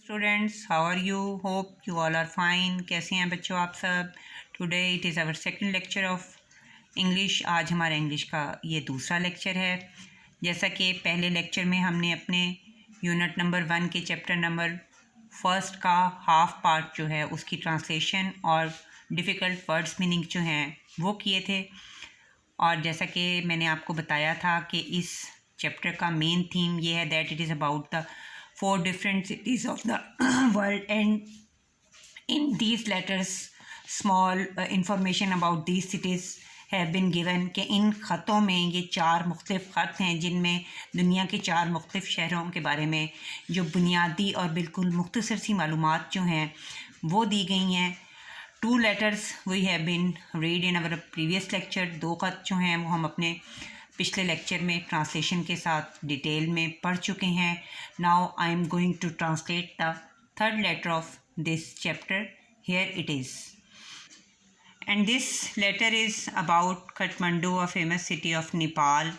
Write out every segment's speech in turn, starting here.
Students, how are you? Hope you all are fine. कैसे हैं बच्चों आप सब? Today it is our second lecture of English. आज हमारा इंग्लिश का ये दूसरा लेक्चर है। जैसा कि पहले लेक्चर में हमने अपने यूनिट नंबर 1 के चैप्टर नंबर फर्स्ट का हाफ पार्ट जो है उसकी ट्रांसलेशन और डिफ़िकल्ट वर्ड्स मीनिंग जो हैं वो किए थे। और जैसा कि मैंने आपको बताया था कि इस चैप्टर का मेन थीम ये है that it is about the 4 different cities of the world, and in these letters small information about these cities have been given कि इन ख़तों में ये 4 मुख्तलिफ़ ख़त हैं जिनमें दुनिया के 4 मुख्तलिफ़ शहरों के बारे में जो बुनियादी और बिल्कुल मुख्तसर सी मालूमात जो हैं वो दी गई हैं। 2 letters we have been read in our previous lecture। 2 ख़त जो हैं वो हम अपने पिछले लेक्चर में ट्रांसलेशन के साथ डिटेल में पढ़ चुके हैं। Now I am going to translate the third letter of this chapter. Here it is, and this letter is about Kathmandu, a famous city of Nepal.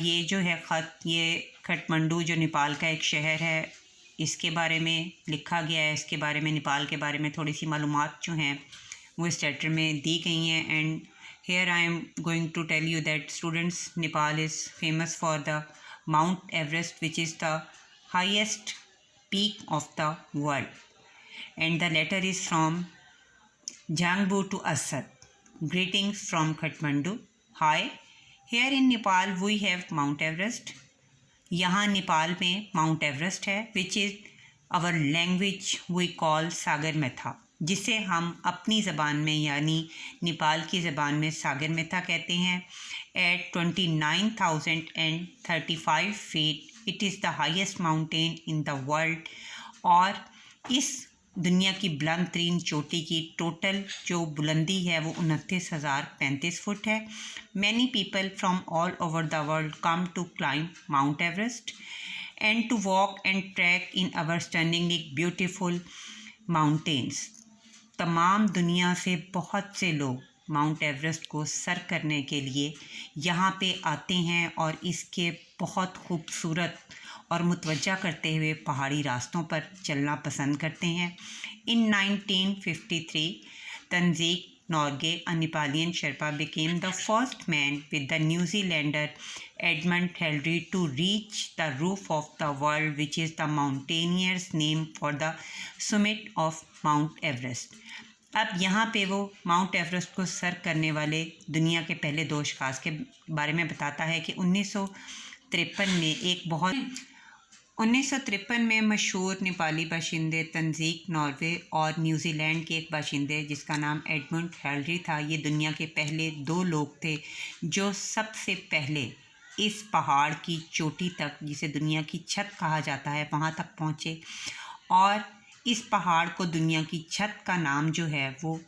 ये जो है ख़त, ये काठमांडू जो नेपाल का एक शहर है, इसके बारे में लिखा गया है। इसके बारे में, नेपाल के बारे में थोड़ी सी मालूमात जो हैं वो इस लेटर में दी गई हैं। And here I am going to tell you that students, Nepal is famous for the Mount Everest, which is the highest peak of the world. And the letter is from Jangbu to Asad. Greetings from Kathmandu. Hi, here in Nepal we have Mount Everest. यहाँ नेपाल में Mount Everest है, which is our language we call Sagarmatha, जिसे हम अपनी ज़बान में यानी नेपाल की ज़बान में सागर मेथा कहते हैं। At 29,035 feet it is the highest mountain in the world. और इस दुनिया की बुलंद तरीन चोटी की टोटल जो बुलंदी है वो 29,035 फुट है। Many people from all over the world come to climb Mount Everest and to walk and trek in our stunningly beautiful mountains. तमाम दुनिया से बहुत से लोग माउंट एवरेस्ट को सर करने के लिए यहाँ पे आते हैं और इसके बहुत खूबसूरत और मुतवज्जा करते हुए पहाड़ी रास्तों पर चलना पसंद करते हैं। इन 1953 तंजीक Norgay, a Nepalian Sherpa, became the first man with the New Zealander Edmund Hillary to reach the roof of the world, which is the mountaineer's name for the summit of Mount Everest। अब यहाँ पे वो mount Everest को sir करने वाले दुनिया के पहले 2 अशख़ास के बारे में बताता है कि 1953 में मशहूर नेपाली बाशिंदे तंजीक नॉर्वे और न्यूजीलैंड के एक बाशिंदे जिसका नाम एडमंड हिलरी था, ये दुनिया के पहले 2 लोग थे जो सबसे पहले इस पहाड़ की चोटी तक, जिसे दुनिया की छत कहा जाता है, वहाँ तक पहुँचे। और इस पहाड़ को दुनिया की छत का नाम जो है वो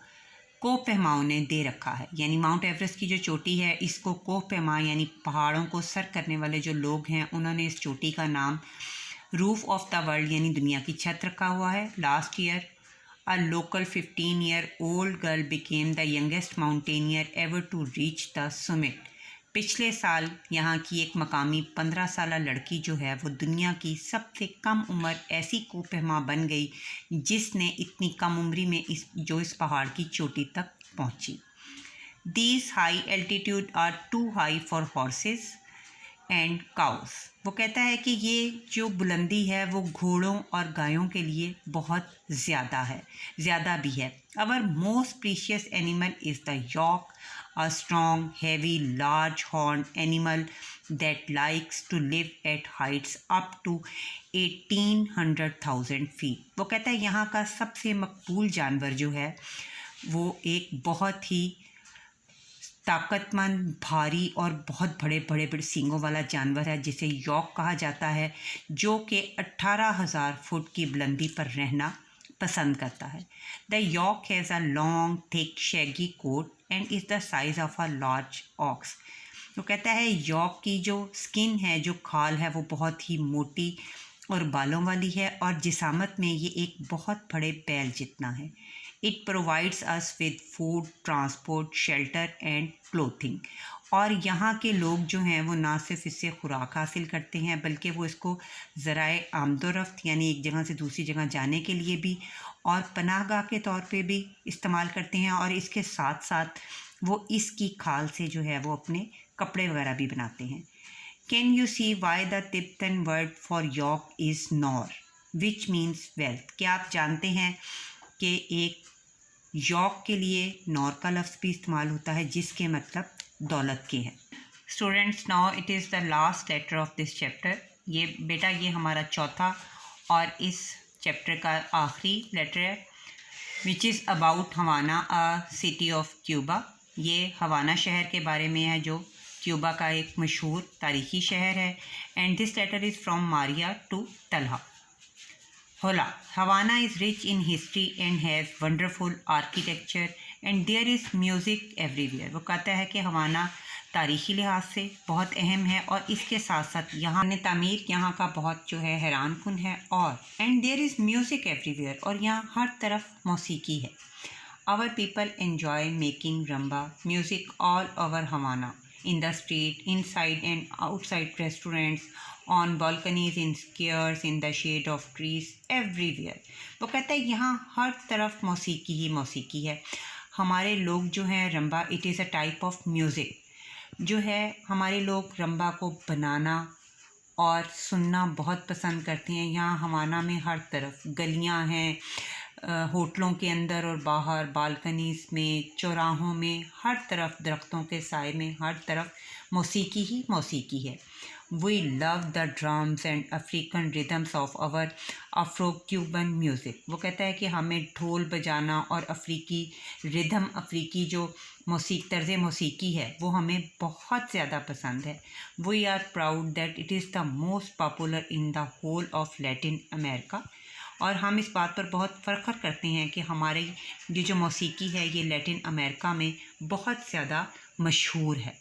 कोहपेमाओं ने दे रखा है। यानी माउंट एवरेस्ट की जो चोटी है इसको कोहपेमा यानी पहाड़ों को सर करने वाले जो लोग हैं उन्होंने इस चोटी का नाम रूफ ऑफ द वर्ल्ड यानी दुनिया की छत रखा हुआ है। Last year a local 15-year-old girl became the youngest mountaineer ever to reach the summit. पिछले साल यहाँ की एक मकामी 15 साल लड़की जो है वो दुनिया की सबसे कम उम्र ऐसी कोहपेमा बन गई जिसने इतनी कम उम्री में इस पहाड़ की चोटी तक पहुँची। These high altitude are too high for horses and cows। वो कहता है कि ये जो बुलंदी है वो घोड़ों और गायों के लिए बहुत ज़्यादा भी है। Our most precious animal is the yak, a strong, heavy, large-horned animal that likes to live at heights up to 1800,000 feet। वो कहता है यहाँ का सबसे मकबूल जानवर जो है वो एक बहुत ही ताकतमंद, भारी और बहुत बड़े सींगों वाला जानवर है जिसे यॉक कहा जाता है, जो कि 18,000 फुट की बुलंदी पर रहना पसंद करता है। The yak has a long thick shaggy coat and is the size of a large ox. तो कहता है यॉक की जो स्किन है, जो खाल है, वो बहुत ही मोटी और बालों वाली है और जिसामत में ये एक बहुत बड़े बैल जितना है। It provides us with food, transport, shelter and clothing. और यहाँ के लोग जो हैं वो ना सिर्फ इससे खुराक हासिल करते हैं बल्कि वो इसको ज़राए आमदोरफ्त यानी एक जगह से दूसरी जगह जाने के लिए भी और पनाहगाह के तौर पे भी इस्तेमाल करते हैं। और इसके साथ साथ वो इसकी खाल से जो है वो अपने कपड़े वगैरह भी बनाते हैं। Can you see why the Tibetan word for yak is nor which means wealth. क्या आप जानते हैं कि एक यॉक के लिए नॉर का लफ्ज़ भी इस्तेमाल होता है जिसके मतलब दौलत के हैं। Students, now it is the last letter of this chapter. ये बेटा ये हमारा चौथा और इस चैप्टर का आखिरी लेटर है, which is about Havana a city of Cuba. ये हवाना शहर के बारे में है जो क्यूबा का एक मशहूर तारीख़ी शहर है। And this letter is from Maria to Talha. Hola, Havana is rich in history and has wonderful architecture and there is music everywhere। वो कहता है कि हवाना तारीख़ी लिहाज से बहुत अहम है और इसके साथ साथ यहाँ ने तामीर यहाँ का बहुत जो है हैरान कुन है। और and there is music everywhere और यहाँ हर तरफ मौसीकी है। Our people enjoy making rumba music all over Havana in the street, inside and outside restaurants, on balconies, in squares, in the shade of trees, everywhere। वो कहता है यहाँ हर तरफ मौसीकी ही मौसीकी है। हमारे लोग जो हैं rumba, it is a type of music जो है, हमारे लोग रंबा को बनाना और सुनना बहुत पसंद करते हैं। यहाँ हवाना में हर तरफ गलियाँ हैं, होटलों के अंदर और बाहर, बालकनीज़ में, चौराहों में, हर तरफ दरख्तों के साए में हर तरफ मौसीकी ही मौसीकी है। We love the drums and African rhythms of our Afro Cuban music. वो कहता है कि हमें ढोल बजाना और अफ्रीकी रिदम, अफ्रीकी जो तर्ज़ मौसीकी है वो हमें बहुत ज़्यादा पसंद है। We are proud that it is the most popular in the whole of Latin America. और हम इस बात पर बहुत फ़ख्र करते हैं कि हमारी ये जो मौसीकी है ये लैटिन अमेरिका में बहुत ज़्यादा मशहूर है।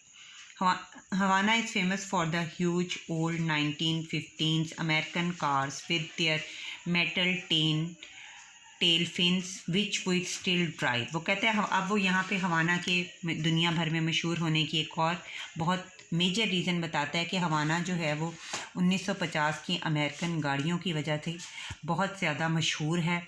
Havana is famous for the huge old 1915s American cars with their metal tail fins which we still drive. वो कहते हैं अब वो यहाँ पे हवाना के दुनिया भर में मशहूर होने की एक और बहुत मेजर रीज़न बताता है कि हवाना जो है वो 1950 की अमेरिकन गाड़ियों की वजह से बहुत ज़्यादा मशहूर है।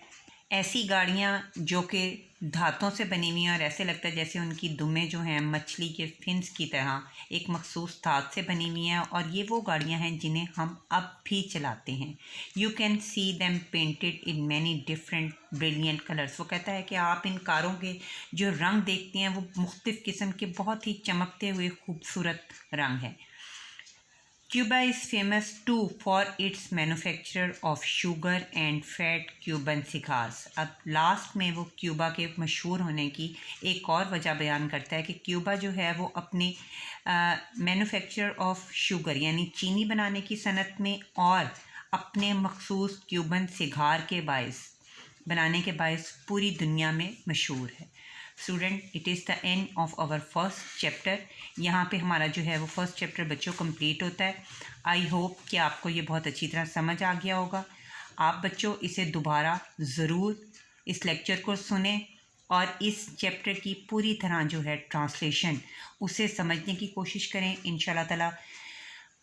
ऐसी गाड़ियाँ जो कि धातों से बनी हुई हैं और ऐसे लगता है जैसे उनकी दुमें जो हैं मछली के फिन्स की तरह एक मखसूस धात से बनी हुई हैं। और ये वो गाड़ियाँ हैं जिन्हें हम अब भी चलाते हैं। You can see them painted in many different brilliant colours. वो कहता है कि आप इन कारों के जो रंग देखते हैं वो मुख्तलिफ़ किस्म के बहुत ही चमकते हुए खूबसूरत रंग हैं। Cuba is famous too for its manufacture of sugar and fat Cuban cigars। अब लास्ट में वो क्यूबा के मशहूर होने की एक और वजह बयान करता है कि क्यूबा जो है वो अपने मैन्युफैक्चर ऑफ शुगर यानी चीनी बनाने की सनत में और अपने मखसूस क्यूबन सिगार के बायस बनाने के बायस पूरी दुनिया में मशहूर है। Student, it is the end of our first chapter. यहाँ पे हमारा जो है वो फर्स्ट चैप्टर बच्चों कंप्लीट होता है। आई होप कि आपको ये बहुत अच्छी तरह समझ आ गया होगा। आप बच्चों इसे दोबारा ज़रूर इस लेक्चर को सुने और इस चैप्टर की पूरी तरह जो है ट्रांसलेशन उसे समझने की कोशिश करें। इंशाल्लाह ताला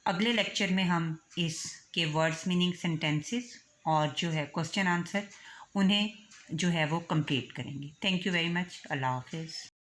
अगले लेक्चर में हम इसके वर्ड्स, मीनिंग, सेंटेंसेस और जो है क्वेश्चन आंसर उन्हें जो है वो कंप्लीट करेंगे। Thank you very much. अल्लाह हाफिज़।